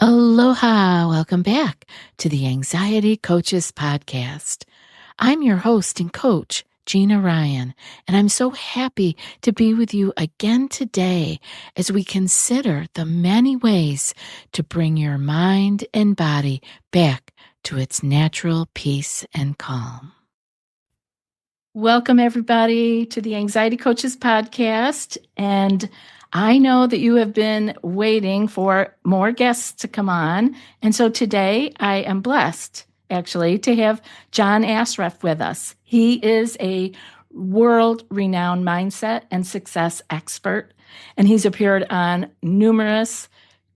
Aloha, welcome back to the Anxiety Coaches Podcast. I'm your host and coach, Gina Ryan, and I'm so happy to be with you again today as we consider the many ways to bring your mind and body back to its natural peace and calm. Welcome, everybody, to the Anxiety Coaches Podcast, and I know that you have been waiting for more guests to come on. And so today I am blessed, actually, to have John Ashraf with us. He is a world-renowned mindset and success expert, and he's appeared on numerous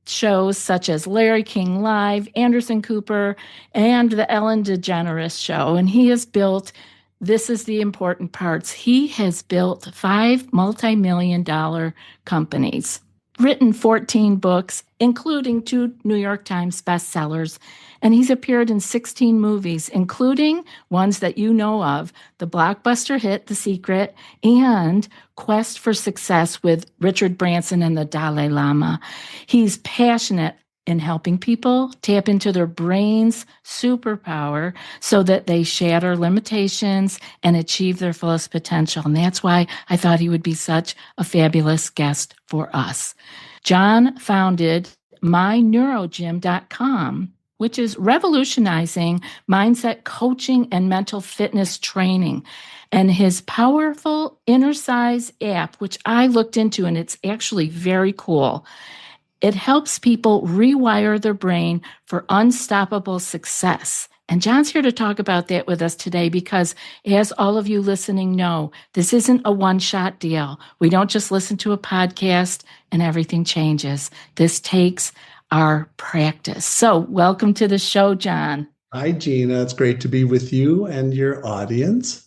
shows such as Larry King Live, Anderson Cooper, and the Ellen DeGeneres Show. And he has built, this is the important parts, he has built 5 multi-million-dollar companies, written 14 books, including 2 New York Times bestsellers, and he's appeared in 16 movies, including ones that you know of, the blockbuster hit The Secret and Quest for Success with Richard Branson and the Dalai Lama. He's passionate in helping people tap into their brain's superpower so that they shatter limitations and achieve their fullest potential. And that's why I thought he would be such a fabulous guest for us. John founded myneurogym.com, which is revolutionizing mindset coaching and mental fitness training. And his powerful Inner Size app, which I looked into, and it's actually very cool. It helps people rewire their brain for unstoppable success. And John's here to talk about that with us today because, as all of you listening know, this isn't a one-shot deal. We don't just listen to a podcast and everything changes. This takes our practice. So welcome to the show, John. Hi, Gina. It's great to be with you and your audience.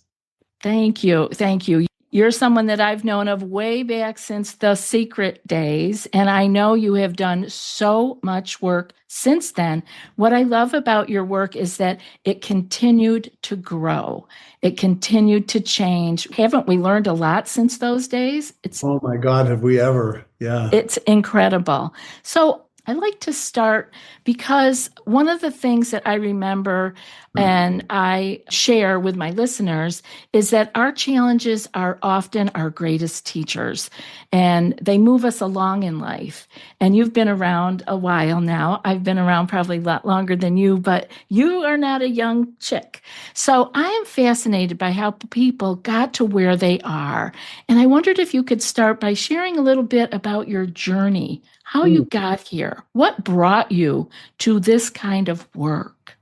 Thank you. Thank you. You're someone that I've known of way back since the Secret days, and I know you have done so much work since then. What I love about your work is that it continued to grow. It continued to change. Haven't we learned a lot since those days? Oh my God, have we ever? Yeah. It's incredible. So I like to start because one of the things that I remember and I share with my listeners is that our challenges are often our greatest teachers, and they move us along in life. And you've been around a while now. I've been around probably a lot longer than you, but you are not a young chick. So I am fascinated by how people got to where they are. And I wondered if you could start by sharing a little bit about your journey, how you got here, what brought you to this kind of work.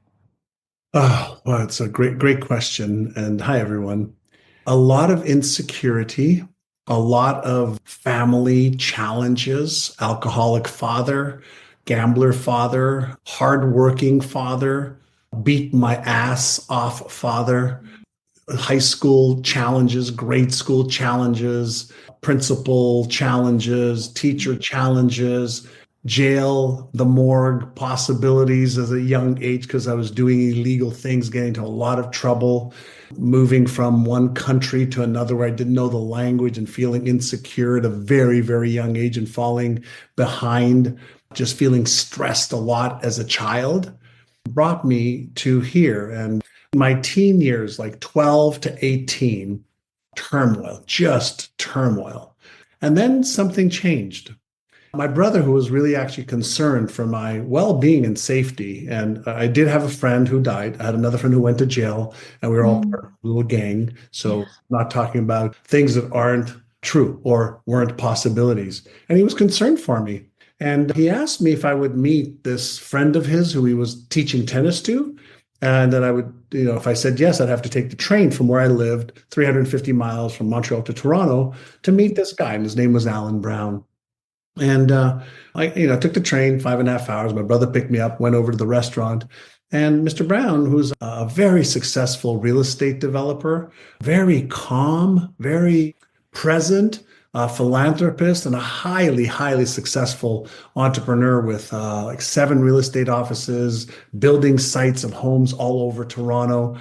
Oh, well, it's a great question. And hi, everyone. A lot of insecurity, a lot of family challenges, alcoholic father, gambler father, hardworking father, beat my ass off father, high school challenges, grade school challenges, principal challenges, teacher challenges, jail, the morgue possibilities as a young age because I was doing illegal things, getting into a lot of trouble, moving from one country to another where I didn't know the language and feeling insecure at a very, very young age and falling behind, just feeling stressed a lot as a child, brought me to here. And my teen years, like 12 to 18, turmoil, just turmoil. And then something changed. My brother, who was really actually concerned for my well-being and safety, and I did have a friend who died. I had another friend who went to jail, and we were all part of a little gang. So not talking about things that aren't true or weren't possibilities. And he was concerned for me. And he asked me if I would meet this friend of his who he was teaching tennis to. And then I would, if I said yes, I'd have to take the train from where I lived, 350 miles from Montreal to Toronto, to meet this guy. And his name was Alan Brown. And I took the train 5.5 hours. My brother picked me up, went over to the restaurant. And Mr. Brown, who's a very successful real estate developer, very calm, very present, philanthropist, and a highly, highly successful entrepreneur with like 7 real estate offices, building sites of homes all over Toronto.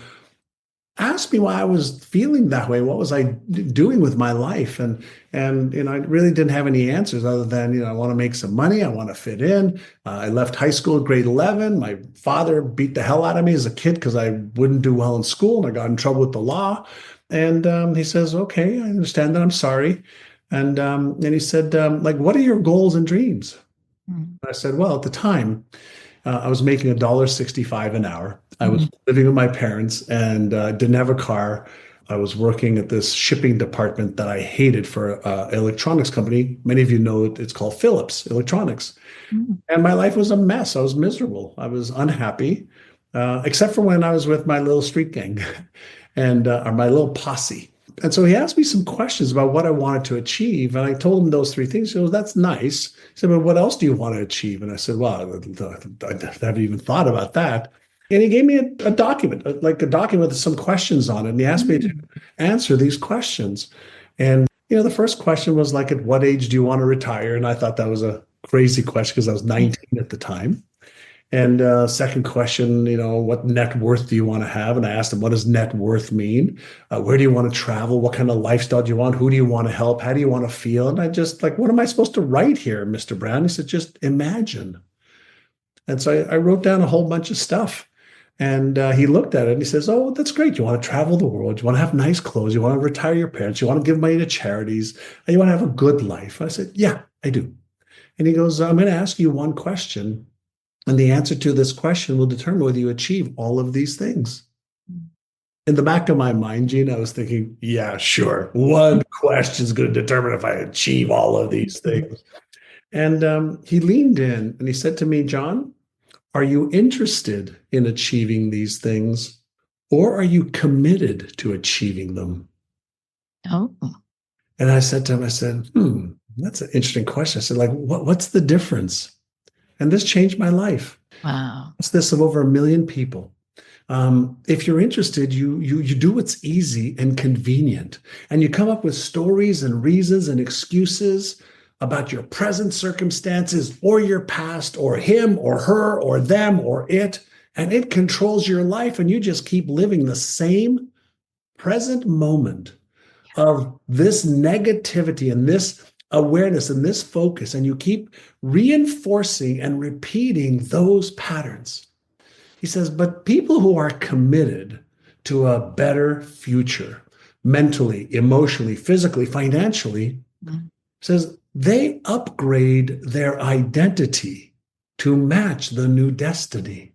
asked me why I was feeling that way. What was I doing with my life? And I really didn't have any answers other than, I want to make some money. I want to fit in. I left high school at grade 11. My father beat the hell out of me as a kid because I wouldn't do well in school, and I got in trouble with the law. And he says, "Okay, I understand that. I'm sorry." And he said, like, "What are your goals and dreams?" Mm. I said, "Well, at the time, I was making $1.65 an hour. I was Mhm. living with my parents and didn't have a car. I was working at this shipping department that I hated for an electronics company. Many of you know it's called Philips Electronics. Mm. And my life was a mess. I was miserable. I was unhappy, except for when I was with my little street gang and or my little posse. And so he asked me some questions about what I wanted to achieve. And I told him those three things. He goes, "That's nice." He said, "But what else do you want to achieve?" And I said, "Well, I haven't even thought about that." And he gave me a document, like a document with some questions on it. And he asked me to Mm. answer these questions. And, the first question was like, "At what age do you want to retire?" And I thought that was a crazy question because I was 19 at the time. And second question, what net worth do you want to have? And I asked him, what does net worth mean? Where do you want to travel? What kind of lifestyle do you want? Who do you want to help? How do you want to feel? And I just like, what am I supposed to write here, Mr. Brown? He said, just imagine. And so I wrote down a whole bunch of stuff. And he looked at it and he says, "Oh, that's great. You want to travel the world. You want to have nice clothes. You want to retire your parents. You want to give money to charities. And you want to have a good life." I said, "Yeah, I do." And he goes, "I'm going to ask you one question. And the answer to this question will determine whether you achieve all of these things." In the back of my mind, Gina, I was thinking, yeah, sure. One question is going to determine if I achieve all of these things. And he leaned in and he said to me, "John, are you interested in achieving these things, or are you committed to achieving them?" Oh, And I said to him, I said, that's an interesting question. I said, like, what's the difference? And this changed my life. wow. It's this of over 1 million people. If you're interested, you do what's easy and convenient, and you come up with stories and reasons and excuses about your present circumstances or your past or him or her or them or it, and it controls your life, and you just keep living the same present moment of this negativity and this awareness and this focus, and you keep reinforcing and repeating those patterns. He says, but people who are committed to a better future, mentally, emotionally, physically, financially, Mm. says they upgrade their identity to match the new destiny.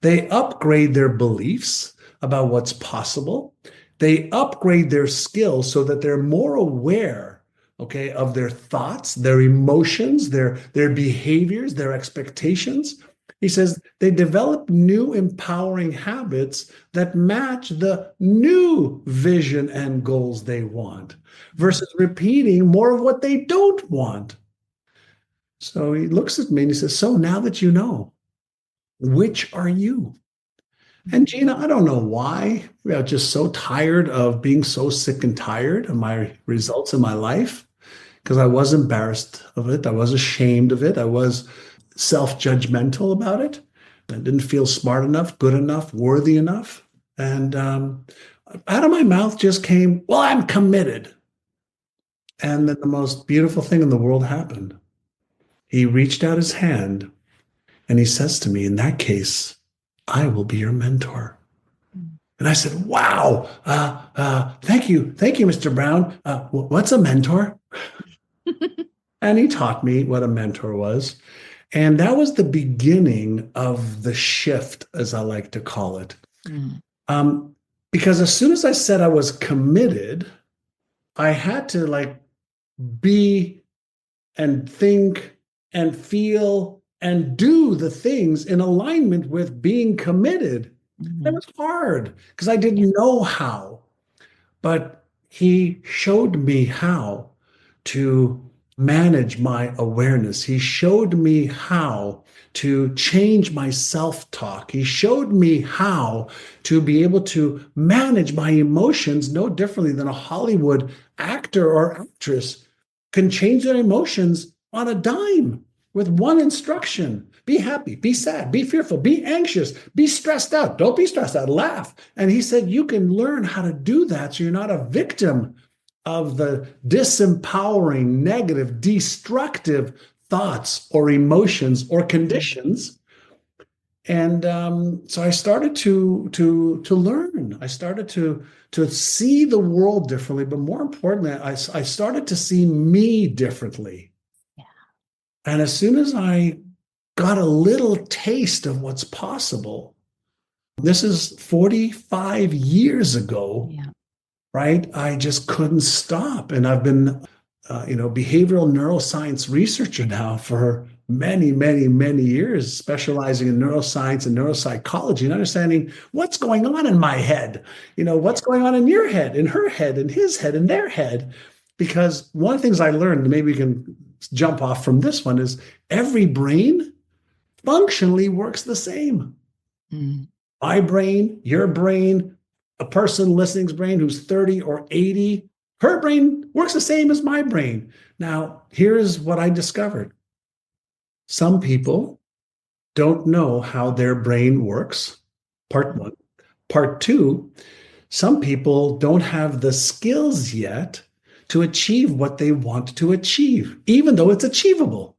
They upgrade their beliefs about what's possible. They upgrade their skills so that they're more aware, okay, of their thoughts, their emotions, their behaviors, their expectations. He says they develop new empowering habits that match the new vision and goals they want versus repeating more of what they don't want. So he looks at me and he says, "So now that you know, which are you?" And Gina, I don't know why. I'm just so tired of being so sick and tired of my results in my life because I was embarrassed of it. I was ashamed of it. I was self-judgmental about it. I didn't feel smart enough, good enough, worthy enough. And out of my mouth just came, "Well, I'm committed." And then the most beautiful thing in the world happened. He reached out his hand and he says to me, "In that case, I will be your mentor." And I said, "Wow, thank you, Mr. Brown. What's a mentor?" And he taught me what a mentor was. And that was the beginning of the shift, as I like to call it. Mm. Um, because as soon as I said I was committed, I had to like be and think and feel and do the things in alignment with being committed. That Mhm. was hard because I didn't know how. But he showed me how to manage my awareness. He showed me how to change my self talk. He showed me how to be able to manage my emotions no differently than a Hollywood actor or actress can change their emotions on a dime. with one instruction. Be happy, be sad, be fearful, be anxious, be stressed out. Don't be stressed out, laugh. And he said, you can learn how to do that so you're not a victim of the disempowering, negative, destructive thoughts or emotions or conditions. And so I started to learn. I started to see the world differently, but more importantly, I started to see me differently. Yeah. And as soon as I got a little taste of what's possible, this is 45 years ago, Yeah. right? I just couldn't stop. And I've been, behavioral neuroscience researcher now for many, many, many years, specializing in neuroscience and neuropsychology and understanding what's going on in my head, what's going on in your head, in her head, in his head, in their head. Because one of the things I learned, maybe we can jump off from this one, is every brain functionally works the same. Mm. My brain, your brain, a person listening's brain who's 30 or 80, her brain works the same as my brain. Now, here's what I discovered. Some people don't know how their brain works, part one. Part two, some people don't have the skills yet to achieve what they want to achieve, even though it's achievable.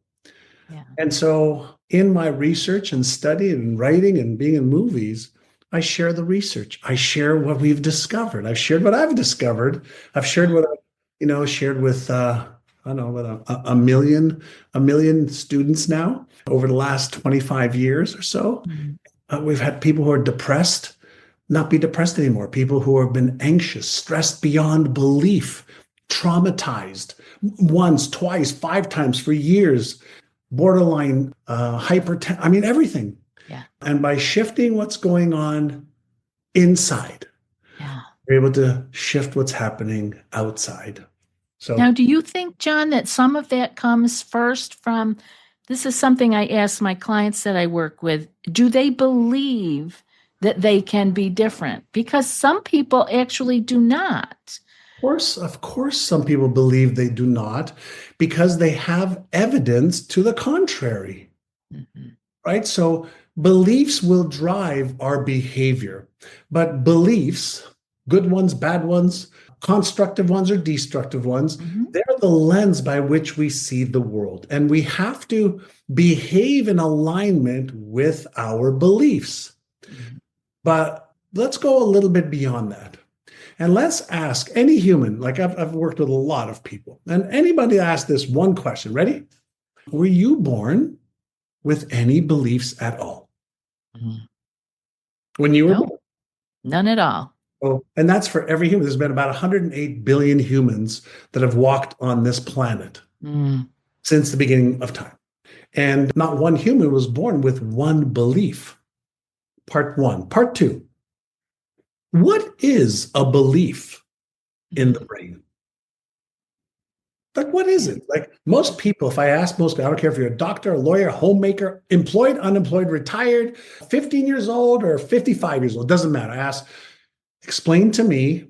Yeah. And so in my research and study and writing and being in movies, I share the research. I share what we've discovered. I've shared what I've discovered. I've shared what I've, shared with, I don't know, what a million students now over the last 25 years or so. We've had people who are depressed, not be depressed anymore. People who have been anxious, stressed beyond belief, traumatized once, twice, 5 times for years, borderline hypertension. I mean, everything. Yeah. And by shifting what's going on inside, Yeah. we're able to shift what's happening outside. So Now, do you think, John, that some of that comes first from, this is something I ask my clients that I work with, do they believe that they can be different? Because some people actually do not. of course, some people believe they do not because they have evidence to the contrary, right? So beliefs will drive our behavior, but beliefs, good ones, bad ones, constructive ones or destructive ones, they're the lens by which we see the world. And we have to behave in alignment with our beliefs. But let's go a little bit beyond that. And let's ask any human, like I've worked with a lot of people, and anybody ask this one question. Ready? Were you born with any beliefs at all? When you were born? No, none at all. Oh, and that's for every human. There's been about 108 billion humans that have walked on this planet since the beginning of time. And not one human was born with one belief. Part one. Part two. What is a belief in the brain? Like, what is it? Like most people, if I ask most people, I don't care if you're a doctor, a lawyer, a homemaker, employed, unemployed, retired, 15 years old or 55 years old, doesn't matter. I ask, explain to me,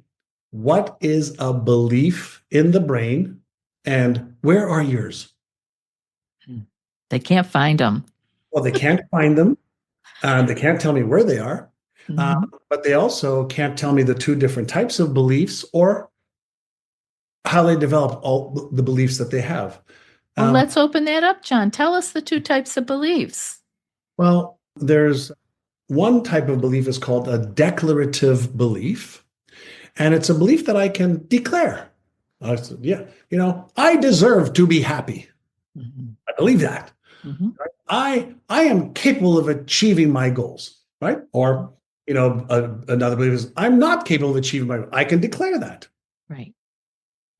what is a belief in the brain and where are yours? They can't find them. Well, they can't find them. They can't tell me where they are. But they also can't tell me the two different types of beliefs or how they develop all the beliefs that they have. Well, let's open that up, John. Tell us the two types of beliefs. Well, there's one type of belief is called a declarative belief. And it's a belief that I can declare. I said, yeah, I deserve to be happy. I believe that. I am capable of achieving my goals, right? Or, another belief is I'm not capable of achieving my goals. I can declare that. Right.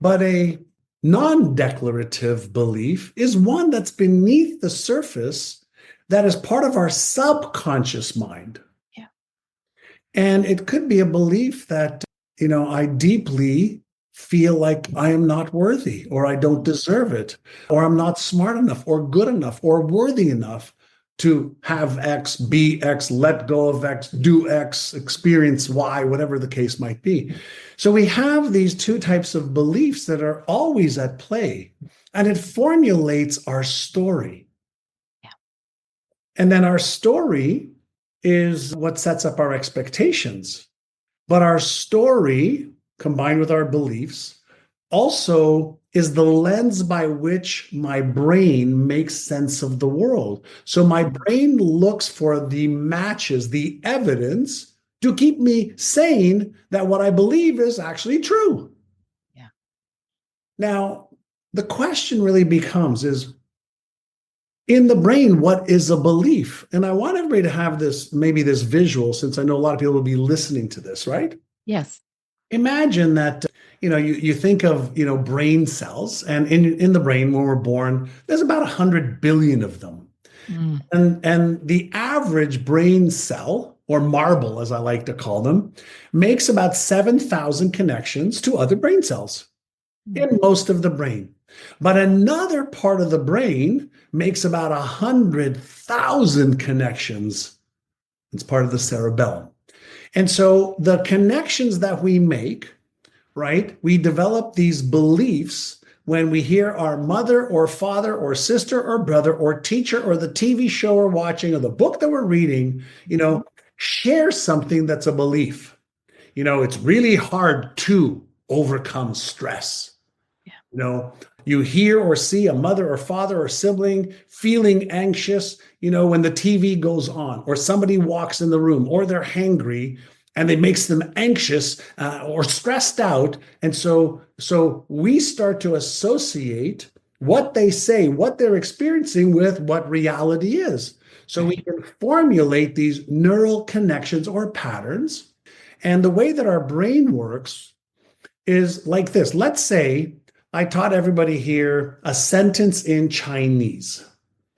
But a non-declarative belief is one that's beneath the surface that is part of our subconscious mind. Yeah. And it could be a belief that, I deeply feel like I am not worthy or I don't deserve it or I'm not smart enough or good enough or worthy enough to have X, be X, let go of X, do X, experience Y, whatever the case might be. So we have these two types of beliefs that are always at play, and it formulates our story. And then our story is what sets up our expectations. But our story, combined with our beliefs, also is the lens by which my brain makes sense of the world. So my brain looks for the matches, the evidence to keep me saying that what I believe is actually true. Yeah. Now, the question really becomes is in the brain, what is a belief? And I want everybody to have this, maybe this visual, since I know a lot of people will be listening to this, right? Yes. Imagine that, you think of, brain cells, and in the brain, when we're born, there's about 100 billion of them. Mm. And the average brain cell, or marble, as I like to call them, makes about 7,000 connections to other brain cells in most of the brain. But another part of the brain makes about 100,000 connections. It's part of the cerebellum. And so the connections that we make, right, we develop these beliefs when we hear our mother or father or sister or brother or teacher or the TV show we're watching or the book that we're reading, share something that's a belief. It's really hard to overcome stress. You hear or see a mother or father or sibling feeling anxious, when the TV goes on, or somebody walks in the room, or they're hangry, and it makes them anxious or stressed out. And so we start to associate what they say, what they're experiencing, with what reality is. So we can formulate these neural connections or patterns. And the way that our brain works is like this. Let's say I taught everybody here a sentence in Chinese,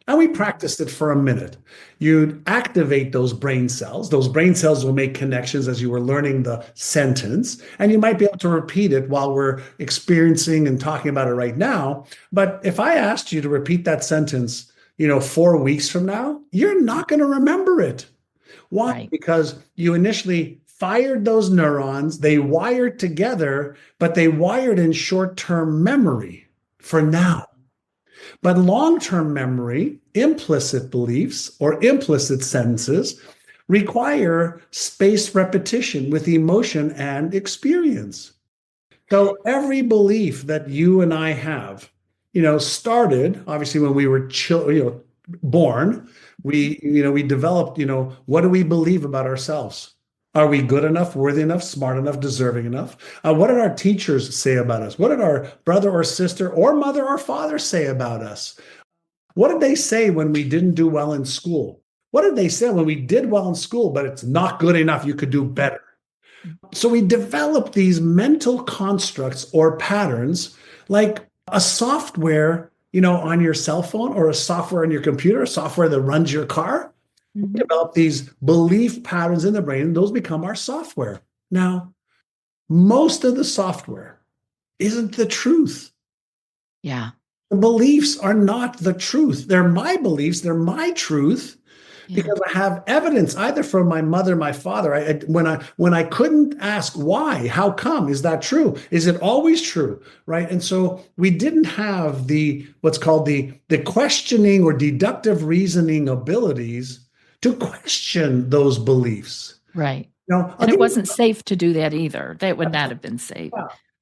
and we practiced it for a minute. You'd activate those brain cells. Those brain cells will make connections as you were learning the sentence, and you might be able to repeat it while we're experiencing and talking about it right now. But if I asked you to repeat that sentence, 4 weeks from now, you're not going to remember it. Why? Right. Because you initially fired those neurons, they wired together, but they wired in short-term memory for now. But long-term memory, implicit beliefs or implicit sentences, require spaced repetition with emotion and experience. So every belief that you and I have, started obviously when we were born. We developed, what do we believe about ourselves? Are we good enough, worthy enough, smart enough, deserving enough? What did our teachers say about us? What did our brother or sister or mother or father say about us? What did they say when we didn't do well in school? What did they say when we did well in school, but it's not good enough? You could do better. So we develop these mental constructs or patterns, like a software, on your cell phone, or a software on your computer, a software that runs your car. We develop these belief patterns in the brain, and those become our software. Now, most of the software isn't the truth. Yeah. The beliefs are not the truth. They're my beliefs. They're my truth. Because I have evidence either from my mother, my father. When I couldn't ask why, how come, is that true? Is it always true, right? And so we didn't have what's called the questioning or deductive reasoning abilities to question those beliefs. Right. Now, And it wasn't safe to do that either. That would not have been safe.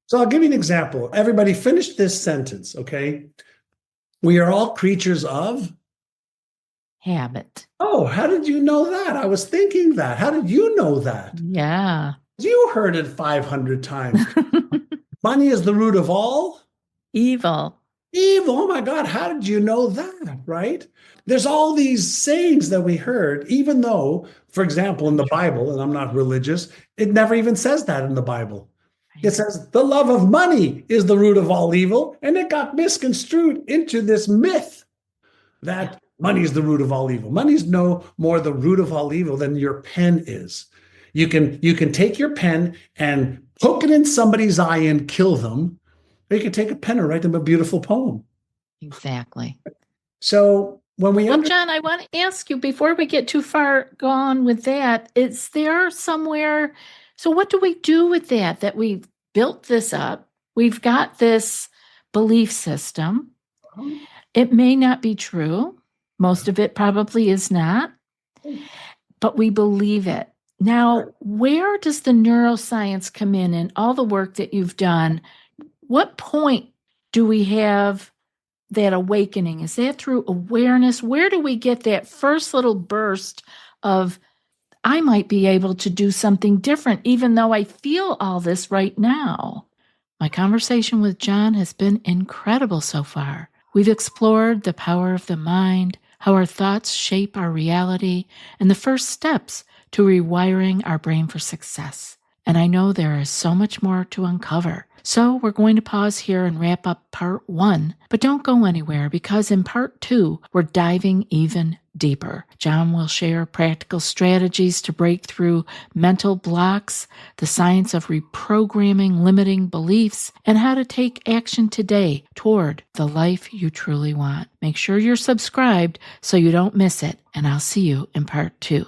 So I'll give you an example. Everybody finish this sentence, okay? We are all creatures of habit. Oh, how did you know that? I was thinking that. How did you know that? Yeah. You heard it 500 times. Money is the root of all evil. Evil. Oh my God, how did you know that? Right? There's all these sayings that we heard, even though, for example, in the Bible, and I'm not religious, it never even says that in the Bible. It says the love of money is the root of all evil, and it got misconstrued into this myth that money is the root of all evil. Money is no more the root of all evil than your pen is. You can take your pen and poke it in somebody's eye and kill them, or you can take a pen and write them a beautiful poem. Exactly. So when we John, I want to ask you, before we get too far gone with that, is there somewhere, so what do we do with that we've built this up? We've got this belief system. It may not be true. Most of it probably is not, but we believe it. Now, where does the neuroscience come in all the work that you've done? What point do we have that awakening? Is that through awareness? Where do we get that first little burst of, I might be able to do something different, even though I feel all this right now? My conversation with John has been incredible so far. We've explored the power of the mind, how our thoughts shape our reality, and the first steps to rewiring our brain for success. And I know there is so much more to uncover. So we're going to pause here and wrap up part 1, but don't go anywhere because in part 2, we're diving even deeper. John will share practical strategies to break through mental blocks, the science of reprogramming limiting beliefs, and how to take action today toward the life you truly want. Make sure you're subscribed so you don't miss it, and I'll see you in part 2.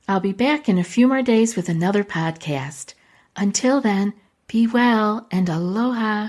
I'll be back in a few more days with another podcast. Until then, be well and aloha.